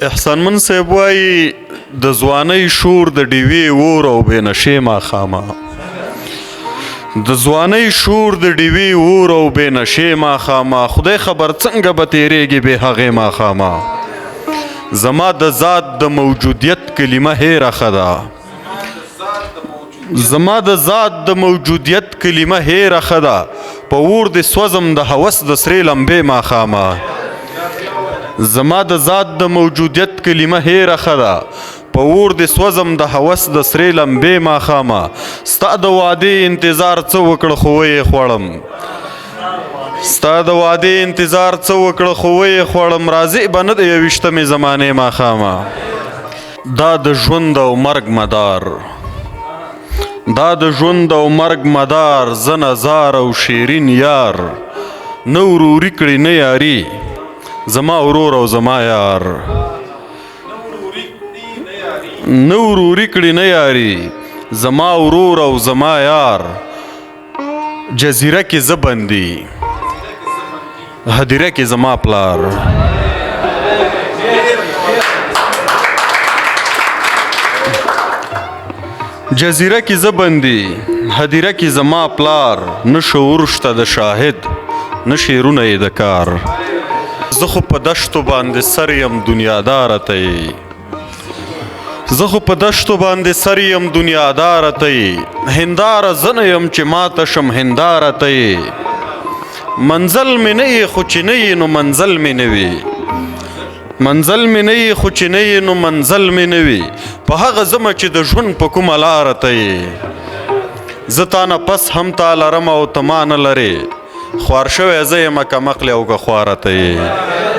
احسانمن صاحب وایي د ځوانۍ شور د ډیوې اور او بې نشې ماښامه د ځوانۍ شور د ډیوې اور او بې نشې ماښامه خدای خبر څنګه به تېرېږي بې هغې ماښامه زما د ذات د موجودیت کلمه هېره ښه ده زما د ذات د موجودیت کلمه هېره ښه ده په اور د سوځم د هوس د سرې لمبې ماښامه زما د ذات د موجودیت کلمه هېره ښه ده په اور د سوځم د هوس د سرې لمبې ماښامه ستا د وعدې انتظار څه وکړه خو ویې خوړم ستا د وعدې انتظار څه وکړه خو ویې خوړم راضي به نه د یویشتمې زمانې ماښامه دا د ژوند او مرګ مدار دا د ژوند او مرګ مدار زه نزار او شیرین یار نه وروري کړي نه یاري زما ورور او زما یار نه وروري کړي نه یاري زما ورور او زما یار جزیره کې زه بندي هدیره کې زما پلار جزیره کې زه بندي هدیره کې زما پلار نه شعور شته د شاهد نه شعرونه یې د کار زه خو په دشتو باندې سر یم دنیاداره ته یې زه خو په دشتو باندې سر یم دنیاداره ته یې هنداره زه نه یم چې ماته شم هنداره ته یې منزل مې نه یې خو چې نه یې نو منزل مې نه وي منزل مې نه یې خو چې نه یې نو منزل مې نه وي په هغه ځمه چې د ژوند په کومه لاره ته یې زه تا نه پس هم تا لرم او ته ما نه لرې خوار شوی زه یم که مقلې او که خواره ته یې